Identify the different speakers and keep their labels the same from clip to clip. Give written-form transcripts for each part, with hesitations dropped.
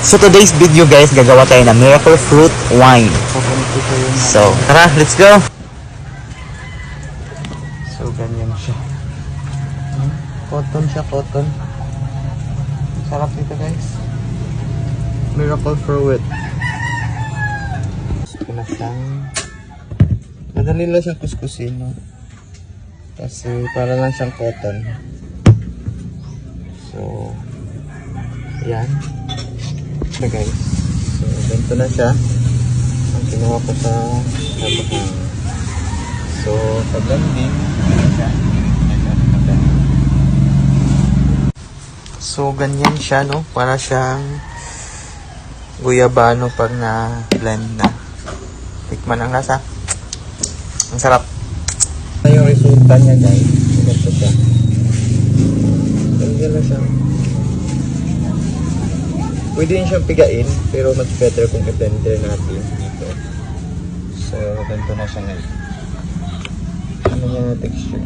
Speaker 1: So today's video guys, gagawa tayo ng miracle fruit wine. So tara, let's go. So ganyan siya. Cotton siya, cotton. Sarap nito guys. Miracle fruit. Ito na siyang madali lang siyang kuskusin, no? Kasi para lang siyang cotton. So yan na guys. So ganito na siya ang kinuha ko sa bahay. So pag-blending so ganyan siya, no? Para siyang guyabano pag na-blend na. Tikman ang lasa. Ang sarap. Ito yung resulta niya guys. Ganito siya. Ganyan na siya. Pwede din siyang pigain, pero much better kung i-blender natin dito. So ganito na siya ngayon. Ano niya na texture?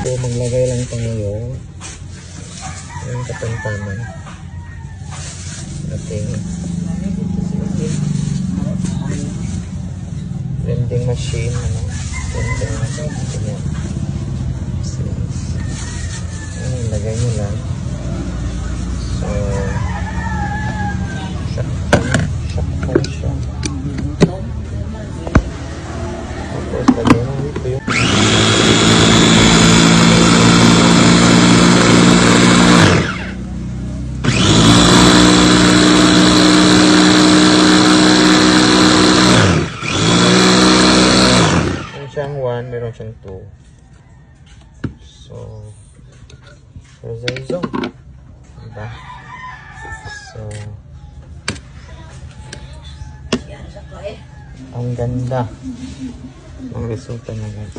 Speaker 1: So maglagay lang tayo yung katantanan ating blending machine, ano, blending machine, ganyan. Lagay nyo lang. So shakpan siya. Tapos lagay nyo dito yung meron siyang 2. So, result. Diba? So, ang ganda ang resulta na guys.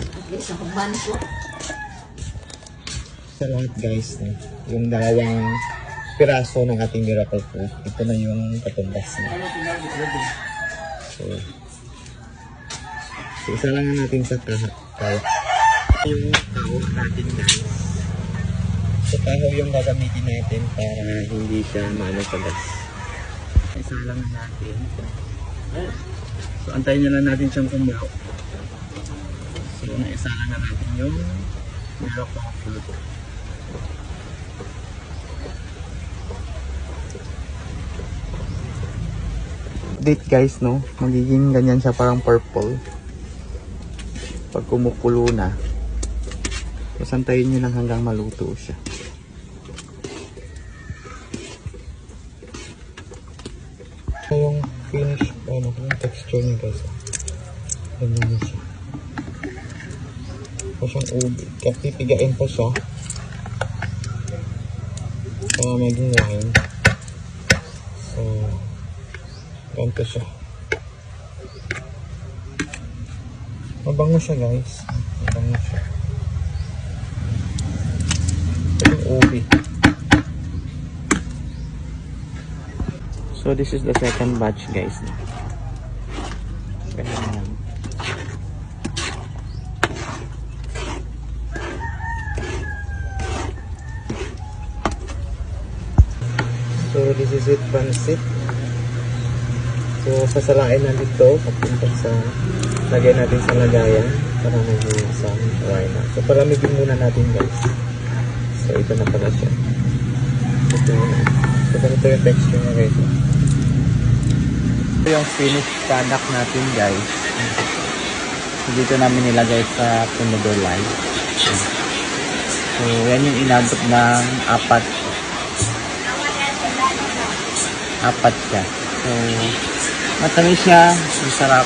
Speaker 1: Sa lahat guys, yung dalawang piraso ng ating miracle fruit, ito na yung katumbas niya. So, isa lang natin sa kahoy. Yung kahoy natin guys. So kahoy yung gagamitin natin para hindi siya maano sa gas. Isa lang natin. So antayin na lang natin siyang kumulo. So isa lang natin yung miracle fruit. Date guys, no? Magiging ganyan siya, parang purple. Pag kumukulo na, pasantayin nyo lang hanggang maluto siya. So yung finish, yung texture niya guys, ganyan na siya. So siyang ubi, pipigain po siya para maging wine. So ganito siya. Mabango siya guys. Mabango siya. Ito yung ubi. So this is the second batch guys. Ganyan. So this is it, pansit. So sasalain na dito papunta sa lagay natin sa lagayan para maging isang wine na. So palamigin muna natin guys. So ito na pala siya. Ito na. So ganito yung texture niya guys. Ito yung finished product natin guys. So dito namin nilagay sa Pomodoro Live. So yan yung inabot ng 4 siya. So matamis siya, masarap.